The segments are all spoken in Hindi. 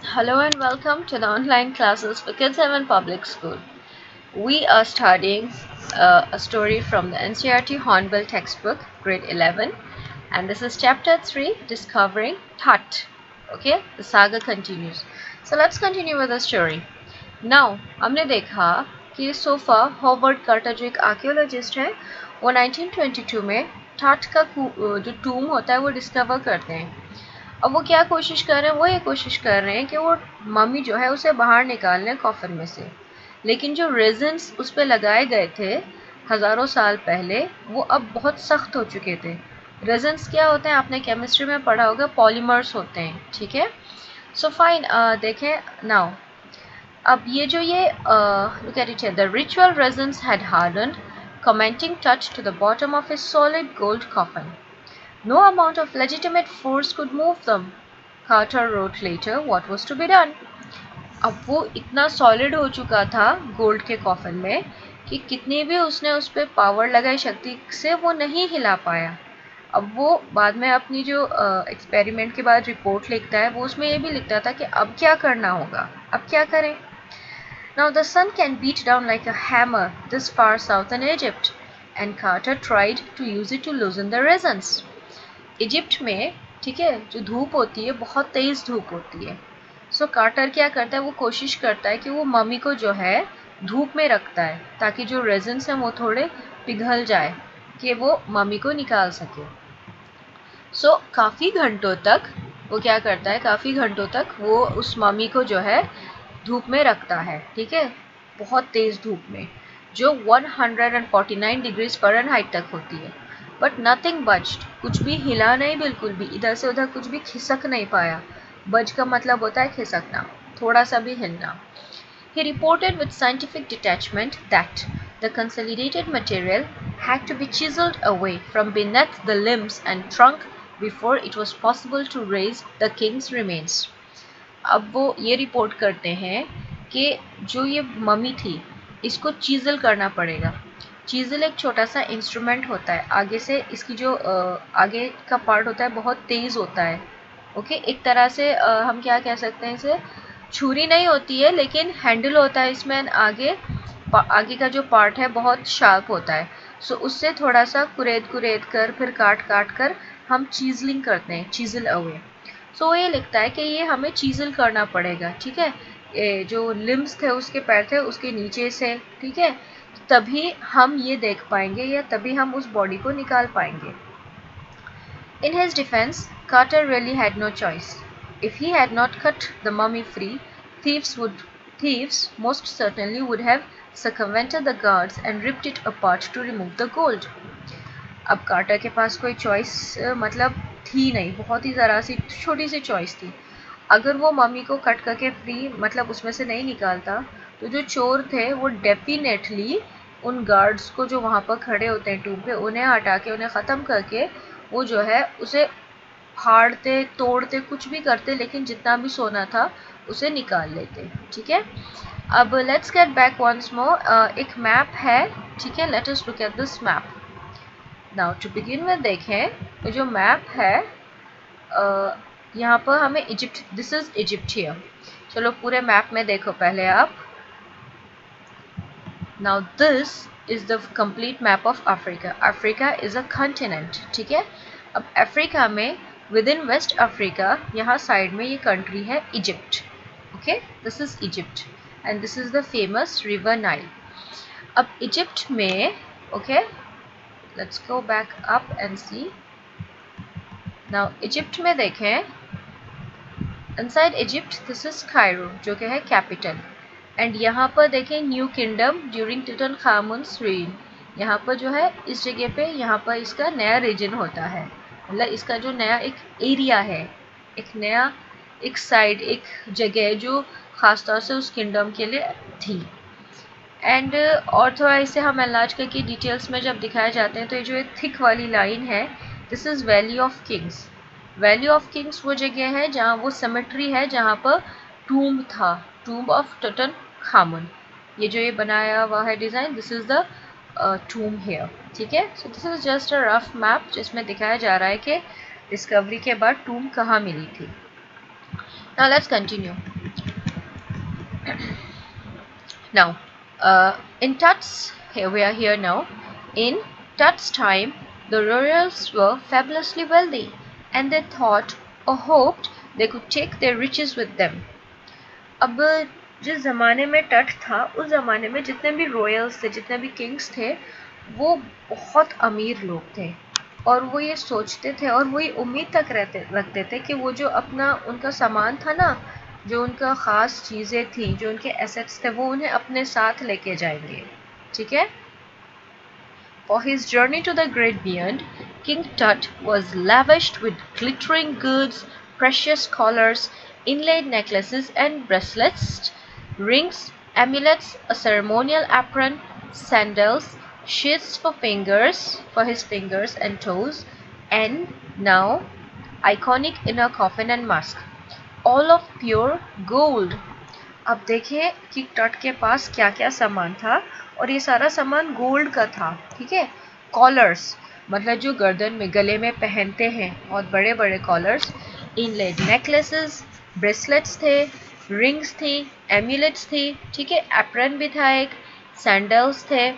Hello and welcome to the online classes for Kids Heaven Public School. We are studying a story from the NCERT Hornbill textbook, grade 11, and this is chapter 3, Discovering Tut. Okay, the saga continues. So let's continue with the story. Now, हमने देखा कि सोफा हॉवर्ड कार्टर जो एक आर्कियोलॉजिस्ट है वो 1922 में टट का जो टूम होता है वो डिस्कवर करते हैं। अब वो क्या कोशिश कर रहे हैं, वो ये कोशिश कर रहे हैं कि वो मम्मी जो है उसे बाहर निकाल लें कॉफन में से। लेकिन जो रेजन्स उस पर लगाए गए थे हज़ारों साल पहले वो अब बहुत सख्त हो चुके थे। रेजन्स क्या होते हैं, आपने केमिस्ट्री में पढ़ा होगा, पॉलीमर्स होते हैं। ठीक है, सो फाइन, देखें नाउ। अब ये जो ये look at it, the ritual reasons had hardened, commenting touch to the bottom of his solid gold coffin. No amount of legitimate force could move them. Carter wrote later what was to be done. अब वो इतना सॉलिड हो चुका था गोल्ड के कॉफन में कि कितनी भी उसने उस पर पावर लगाई शक्ति से वो नहीं हिला पाया। अब वो बाद में अपनी जो एक्सपेरिमेंट के बाद रिपोर्ट लिखता है वो उसमें ये भी लिखता था कि अब क्या करना होगा, अब क्या करें। Now the sun can beat down like a hammer this far south in Egypt, and Carter tried to use it to loosen the resins. Egypt में, ठीक है, जो धूप होती है बहुत तेज़ धूप होती है। सो कार्टर क्या करता है, वो कोशिश करता है कि वो मम्मी को जो है धूप में रखता है ताकि जो रेजिन्स हैं वो थोड़े पिघल जाए कि वो मम्मी को निकाल सके। सो काफ़ी घंटों तक वो क्या करता है, काफ़ी घंटों तक वो उस मम्मी को जो है धूप में रखता है। ठीक है, बहुत तेज़ धूप में जो 149 डिग्रीज फ़ारेनहाइट तक होती है। बट नथिंग बज्ड, कुछ भी हिला नहीं, बिल्कुल भी इधर से उधर कुछ भी खिसक नहीं पाया। बज का मतलब होता है खिसकना, थोड़ा सा भी हिलना। He reported with scientific detachment that the consolidated material had to be chiseled away from beneath the limbs and trunk before it was possible to raise the king's remains. अब वो ये रिपोर्ट करते हैं कि जो ये मम्मी थी इसको चीज़ल करना पड़ेगा। चीज़ल एक छोटा सा इंस्ट्रूमेंट होता है, आगे से इसकी जो आगे का पार्ट होता है बहुत तेज़ होता है। ओके, एक तरह से हम क्या कह सकते हैं, इसे छुरी नहीं होती है लेकिन हैंडल होता है इसमें, आगे आगे का जो पार्ट है बहुत शार्प होता है। सो उससे थोड़ा सा कुरेद कुरेद कर फिर काट काट कर हम चीजलिंग करते हैं, चीजल अवे। सो ये लिखता है कि ये हमें चीजल करना पड़ेगा। ठीक है, ये जो लिम्स थे उसके पैर थे उसके नीचे से, ठीक है, तभी हम ये देख पाएंगे या तभी हम उस बॉडी को निकाल पाएंगे। In his defense, Carter really had no choice. If he had not cut the mummy free, thieves most certainly would have circumvented the guards and ripped it apart to remove the gold. अब कार्टर के पास कोई चॉइस मतलब थी नहीं, बहुत ही ज़रा सी छोटी सी चॉइस थी। अगर वो मम्मी को कट करके फ्री मतलब उसमें से नहीं निकालता तो जो चोर थे वो डेफिनेटली उन गार्ड्स को जो वहाँ पर खड़े होते हैं टूब पे उन्हें हटा के उन्हें ख़त्म करके वो जो है उसे फाड़ते तोड़ते कुछ भी करते, लेकिन जितना भी सोना था उसे निकाल लेते। ठीक है, अब let's get back once more. एक मैप है, ठीक है, let us look at this map now to begin में। देखें तो जो मैप है यहाँ पर हमें Egypt, this is Egypt here. चलो पूरे मैप में देखो पहले आप। Now this is the complete map of Africa. Africa is a continent. ठीक है, अब अफ्रीका में विद इन वेस्ट अफ्रीका यहाँ साइड में ये कंट्री है Egypt. Okay, this is Egypt and this is the famous river Nile. अब इजिप्ट में, okay, let's go back up and see. Now Egypt में देखें, inside Egypt this is Cairo जो कि है कैपिटल, एंड यहाँ पर देखें new kingdom during Tutankhamun's reign। यहाँ पर जो है इस जगह पे यहाँ पर इसका नया रीजन होता है, मतलब इसका जो नया एक एरिया है, एक नया एक साइड एक जगह जो ख़ास तौर से उस किंगडम के लिए थी। एंड और थोड़ा इसे हम एनलार्ज करके डिटेल्स में जब दिखाए जाते हैं तो ये जो एक थिक वाली लाइन है, this is valley of Kings. Valley of Kings वो जगह है जहाँ वो सेमेट्री है जहाँ पर टूम्ब था, टूम्ब ऑफ टुटनखामुन। ये जो ये बनाया हुआ है design, this is the tomb here. ठीक है, so this is just a rough map जिसमें दिखाया जा रहा है कि डिस्कवरी के बाद टूम्ब कहाँ मिली थी। Now let's continue. Now, in Tut's, here we are here now. In Tut's time, the royals were fabulously wealthy, and they thought or hoped they could take their riches with them. अब जिस ज़माने में टट था, उस ज़माने में जितने भी रॉयल्स थे, जितने भी किंग्स थे, वो बहुत अमीर लोग थे और वो ये सोचते थे और वो ये उम्मीद तक रखते थे कि वो जो अपना उनका सामान था ना, जो उनका ख़ास चीज़ें थी, जो उनके एसेट्स थे, वो उन्हें अपने साथ लेके जाएंगे. ठीक है. For his journey to the great beyond, King Tut was lavished with glittering goods, precious collars, inlaid necklaces and bracelets, rings, amulets, a ceremonial apron, sandals, sheaths for his fingers and toes, and now iconic inner coffin and mask, all of pure gold. अब देखिए कि टट के पास क्या क्या सामान था और ये सारा सामान गोल्ड का था. ठीक है. कॉलर्स मतलब जो गर्दन में गले में पहनते हैं, बहुत बड़े बड़े कॉलर्स, इनलेड नेकलेसेस, ब्रेसलेट्स थे, रिंग्स थी, एम्यूलेट्स थी. ठीक है. एप्रन भी था, एक सैंडल्स थे,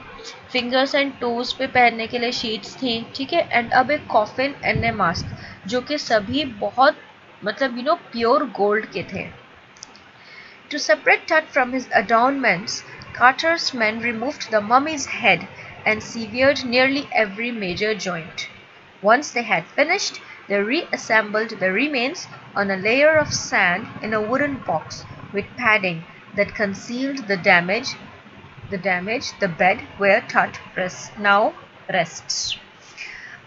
फिंगर्स एंड टोज पे पहनने के लिए शीट्स थी. ठीक है. एंड अब एक कॉफिन एंड ए मास्क, जो कि सभी बहुत मतलब प्योर गोल्ड के थे. To separate Tut from his adornments, Carter's men removed the mummy's head and severed nearly every major joint. Once they had finished, they reassembled the remains on a layer of sand in a wooden box with padding that concealed the bed where Tut now rests.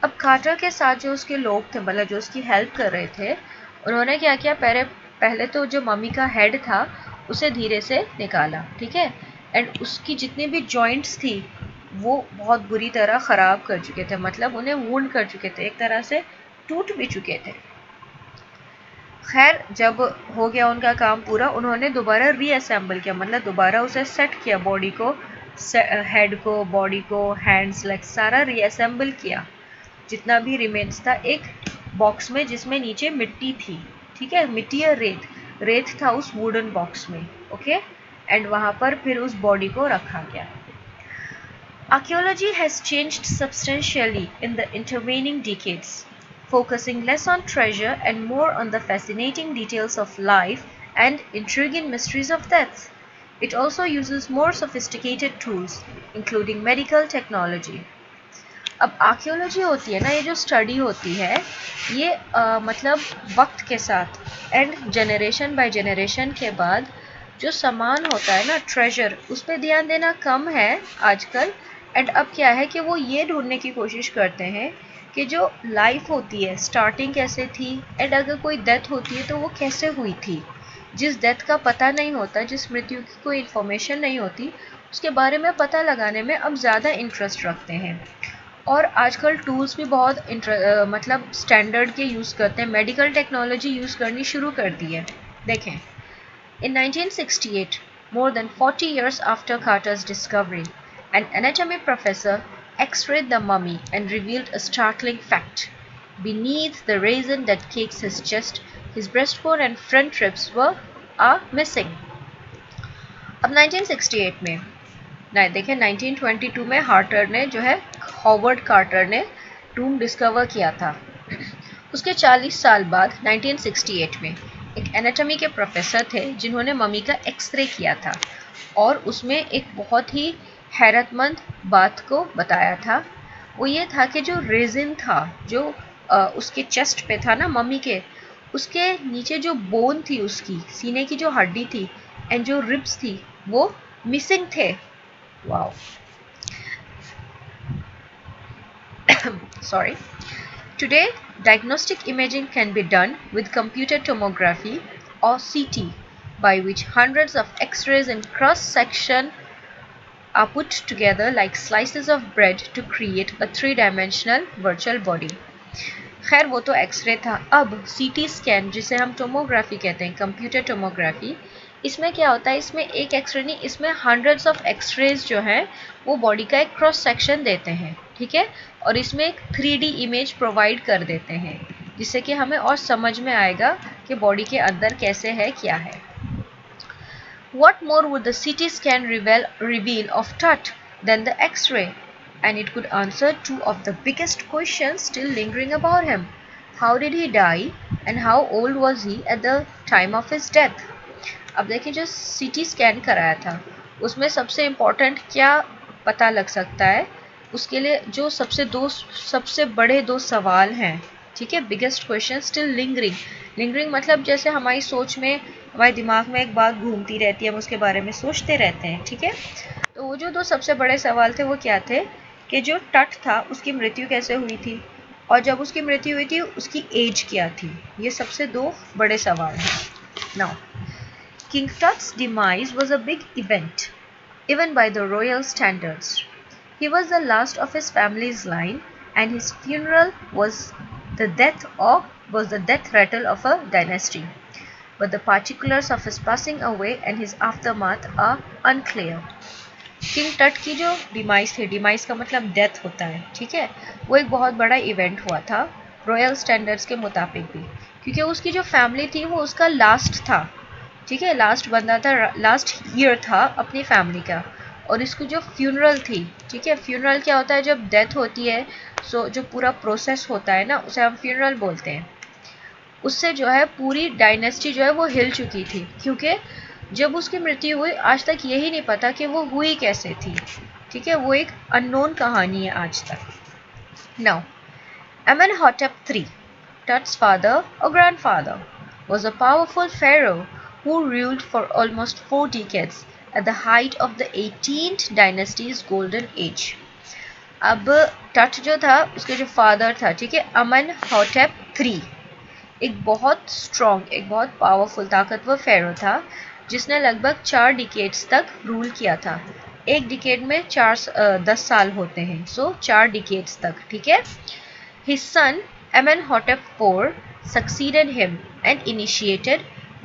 अब कार्टर के साथ जो उसके लोग थे, मतलब जो उसकी हेल्प कर रहे थे, उन्होंने क्या किया, पहले तो जो मम्मी का हेड था उसे धीरे से निकाला. ठीक है. एंड उसकी जितनी भी जॉइंट्स थी वो बहुत बुरी तरह ख़राब कर चुके थे, मतलब उन्हें वुंड कर चुके थे, एक तरह से टूट भी चुके थे. खैर, जब हो गया उनका काम पूरा, उन्होंने दोबारा रीअसेंबल किया, मतलब दोबारा उसे सेट किया, बॉडी को, हेड को, बॉडी को, हैंड्स, लेग्स, सारा रीअसेंबल किया जितना भी रिमेन्स था, एक बॉक्स में जिसमें नीचे मिट्टी थी. ठीक है. मिट्टी या रेत था उस वुडन बॉक्स में. ओके. एंड वहाँ पर फिर उस बॉडी को रखा गया. Archaeology has changed substantially in the intervening decades, focusing less on treasure and more on the fascinating details of life and intriguing mysteries of death. It also uses more sophisticated tools, including medical technology. अब आर्कियोलॉजी होती है ना, ये जो स्टडी होती है, ये मतलब वक्त के साथ एंड जनरेशन बाय जनरेशन के बाद जो सामान होता है ना, ट्रेजर, उस पर ध्यान देना कम है आजकल. एंड अब क्या है कि वो ये ढूंढने की कोशिश करते हैं कि जो लाइफ होती है, स्टार्टिंग कैसे थी, एंड अगर कोई डेथ होती है तो वो कैसे हुई थी. जिस डेथ का पता नहीं होता, जिस मृत्यु की कोई इन्फॉर्मेशन नहीं होती, उसके बारे में पता लगाने में अब ज़्यादा इंटरेस्ट रखते हैं. और आजकल टूल्स भी बहुत मतलब स्टैंडर्ड के यूज़ करते हैं, मेडिकल टेक्नोलॉजी यूज़ करनी शुरू कर दी है. देखें, in 1968, more than 40 years after Carter's discovery, an anatomy professor x-rayed the mummy and revealed a startling fact. Beneath the resin that cakes his chest, his breastbone and front ribs are missing. अब 1968 में नहीं, देखें 1922 में हार्टर ने जो है, हॉवर्ड कार्टर ने टूम डिस्कवर किया था. उसके 40 साल बाद 1968 में एक एनाटॉमी के प्रोफेसर थे जिन्होंने मम्मी का एक्सरे किया था और उसमें एक बहुत ही हैरतमंद बात को बताया था. वो ये था कि जो रेजिन था, जो उसके चेस्ट पे था ना मम्मी के, उसके नीचे जो बोन थी, उसकी सीने की जो हड्डी थी एंड जो रिब्स थी, वो मिसिंग थे. Wow. Sorry. Today, diagnostic imaging can be done with computer tomography or CT, by which hundreds of X-rays in cross-section are put together like slices of bread to create a three-dimensional virtual body. खैर वो तो एक्सरे था. अब CT स्कैन, जिसे हम टोमोग्राफी कहते हैं, कंप्यूटर टोमोग्राफी, इसमें क्या होता है, इसमें एक एक्सरे नहीं, इसमें हंड्रेड्स ऑफ एक्सरेज जो हैं वो बॉडी का एक क्रॉस सेक्शन देते हैं. ठीक है. और इसमें एक 3D इमेज प्रोवाइड कर देते हैं. जिससे कि हमें और समझ में आएगा कि बॉडी के अंदर कैसे है क्या है. What more would the CT scan reveal of Tut than the X-ray? And it could answer two of the biggest questions still lingering about him. How did he die and how old was he at the time of his death? अब देखिए जो CT स्कैन कराया था उसमें सबसे इम्पोर्टेंट क्या पता लग सकता है, उसके लिए जो सबसे बड़े दो सवाल हैं, ठीक है. बिगेस्ट क्वेश्चन स्टिल लिंगरिंग मतलब जैसे हमारी सोच में, हमारे दिमाग में एक बात घूमती रहती है, हम उसके बारे में सोचते रहते हैं, ठीक है. तो वो जो दो सबसे बड़े सवाल थे वो क्या थे कि जो टट था उसकी मृत्यु कैसे हुई थी और जब उसकी मृत्यु हुई थी उसकी एज क्या थी. ये सबसे दो बड़े सवाल हैं. Now King Tut's demise was a big event, even by the royal standards. He was the last of his family's line, and his funeral was the death rattle of a dynasty. But the particulars of his passing away and his aftermath are unclear. King टट की जो डिमाइस थी, डिमाइस का मतलब डेथ होता है, ठीक है, वो एक बहुत बड़ा इवेंट हुआ था रॉयल स्टैंडर्ड्स के मुताबिक भी, क्योंकि उसकी जो फैमिली थी वो उसका लास्ट था, ठीक है, लास्ट बंदा था, लास्ट ईयर था अपनी फैमिली का. और इसकी जो फ्यूनरल थी, ठीक है, फ्यूनरल क्या होता है जब डेथ होती है, सो जो पूरा प्रोसेस होता है ना उसे हम फ्यूनरल बोलते हैं. उससे जो है पूरी डायनेस्टी जो है वो हिल चुकी थी, क्योंकि जब उसकी मृत्यु हुई आज तक यही नहीं पता कि वो हुई कैसे थी, ठीक है, वो एक अननोन कहानी है आज तक. Now Amenhotep III, Tut's father or grandfather, was a powerful pharaoh who ruled for almost 4 decades at the height of the 18th dynasty's golden age. अब टट जो था उसके जो फादर था, ठीक है, अमनहोटेप III, एक बहुत स्ट्रॉन्ग, एक बहुत पावरफुल ताकतवर फेरो था जिसने लगभग 4 डिकेड्स तक रूल किया था. एक डिकेड में 10 साल होते हैं, सो 4 डिकेड्स तक, ठीक है. His son Amenhotep IV succeeded him and initiated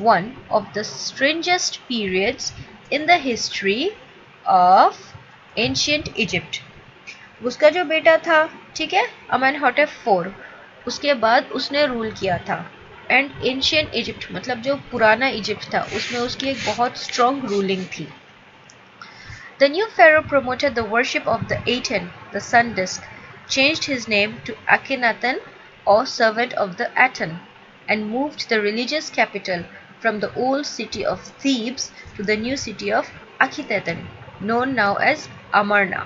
one of the strangest periods in the history of ancient Egypt. उसका जो बेटा था, ठीक है, Amenhotep IV, उसके बाद उसने रूल किया था. एंड एंशियंट इजिप्ट मतलब जो पुराना इजिप्ट था उसमें उसकी एक बहुत स्ट्रॉन्ग रूलिंग थी. The new pharaoh promoted the worship of the Aten, the sun disk, changed his name to Akhenaten or servant of the Aten, and moved the religious capital from the old city of Thebes to the new city of Akhetaten, known now as Amarna.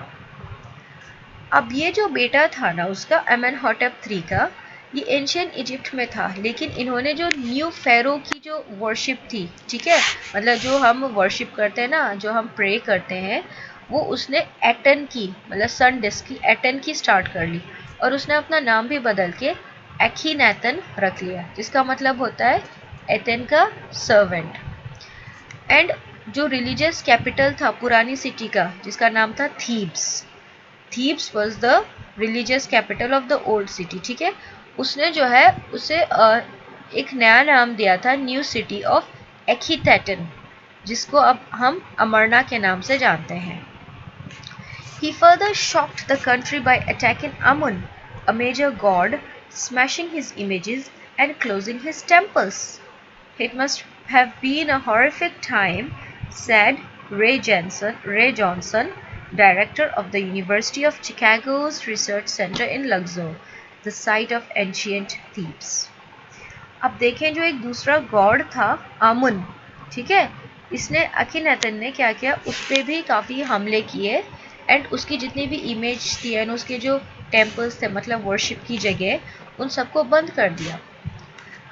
अब ये जो बेटा था ना उसका Amenhotep III का, ये एंशियंट इजिप्ट में था, लेकिन इन्होंने जो न्यू फेरो की जो वर्शिप थी, ठीक है, मतलब जो हम वर्शिप करते हैं ना, जो हम प्रे करते हैं, वो उसने एटन की मतलब सन डिस्क की एटन की स्टार्ट कर ली और उसने अपना नाम भी बदल के एखीनेतन रख लिया, जिसका मतलब होता है एटन का सर्वेंट. एंड जो रिलीजियस कैपिटल था पुरानी सिटी का जिसका नाम था Thebes was the religious capital of the old city, ठीक है, उसने जो है उसे एक नया नाम दिया था न्यू सिटी ऑफ एखीतेटन, जिसको अब हम अमरना के नाम से जानते हैं. He further shocked the country by attacking Amun, a major god, smashing his images and closing his temples. It must have been a horrific time, said Ray Johnson, director of the University of Chicago's Research Center in Luxor, the site of ancient Thebes. अब देखें जो एक दूसरा गॉड था आमुन, ठीक है, इसने अखीनेतन ने क्या किया, उस पर भी काफ़ी हमले किए एंड उसकी जितनी भी इमेज थी एंड उसके जो टेम्पल्स थे मतलब वर्शिप की जगह, उन सबको बंद कर दिया.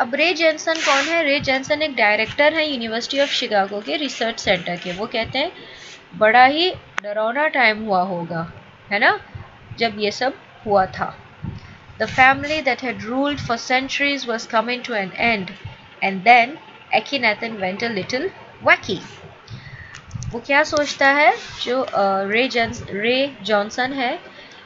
अब रे जेंसन कौन है? रे जेंसन एक डायरेक्टर है यूनिवर्सिटी ऑफ शिकागो के रिसर्च सेंटर के. वो कहते हैं बड़ा ही डरावना टाइम हुआ होगा, है ना, जब ये सब हुआ था. The family that had ruled for centuries was coming to an end, and then Akhenaten went a little wacky. वो क्या सोचता है जो रे जॉनसन है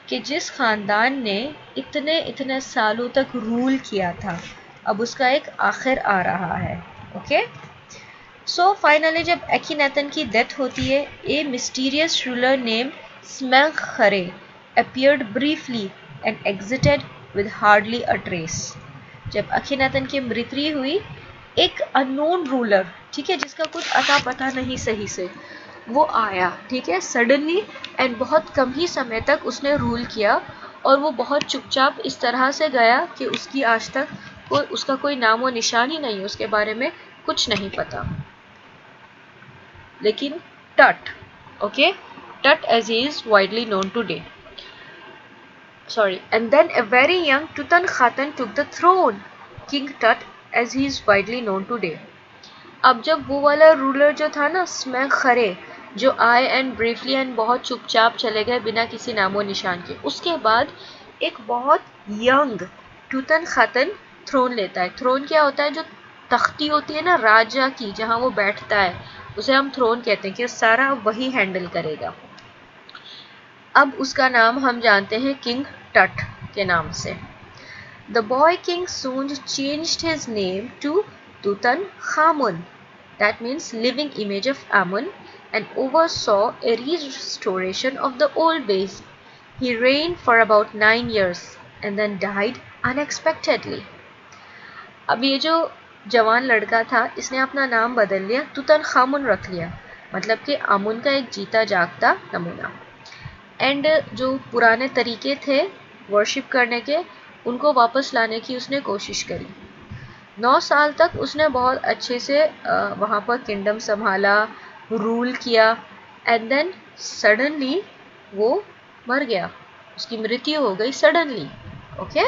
कि जिस खानदान ने इतने सालों तक रूल किया था अब उसका एक आखिर आ रहा है. ओके, सो फाइनली जब Akhenaten की डेथ होती है, a mysterious ruler named Smenkhare appeared briefly and exited with hardly a trace. जब अखीनातन की मृत्यु हुई, एक अननोन रूलर, ठीक है, जिसका कुछ अता पता नहीं सही से, वो आया, ठीक है, सडनली, एंड बहुत कम ही समय तक उसने रूल किया, और वो बहुत चुपचाप इस तरह से गया कि उसकी आज तक उसका कोई नाम व निशान ही नहीं, उसके बारे में कुछ नहीं पता। लेकिन टट, ओके, टट as he is widely known today. Sorry, and then a very young Tutankhaten took the throne, King Tut as he is widely known today. अब जब वो वाला रूलर जो था ना, स्मेग खरे, जो आए एंड ब्रीफली एंड बहुत चुपचाप चले गए बिना किसी नामो निशान के, उसके बाद एक बहुत यंग टूतनखातन थ्रोन लेता है। थ्रोन क्या होता है? जो तख्ती होती है ना राजा की, जहाँ वो बैठता है, उसे हम थ्रोन कहते हैं, कि सारा वही हैंडल करेगा। अब उसका नाम हम जानते हैं किंग टट के नाम से। The boy king soon changed his name to Tutankhamun, that means living image of Amun, and oversaw a restoration of the old base. He reigned for about 9 years and then died unexpectedly. अब ये जो जवान लड़का था, इसने अपना नाम बदल लिया, तुतनखामुन रख लिया, मतलब कि आमुन का एक जीता जागता नमूना। एंड जो पुराने तरीके थे वर्शिप करने के, उनको वापस लाने की उसने कोशिश करी। 9 साल तक उसने बहुत अच्छे से वहाँ पर किंगडम संभाला, रूल किया, एंड देन सडनली वो मर गया, उसकी मृत्यु हो गई सडनली। ओके।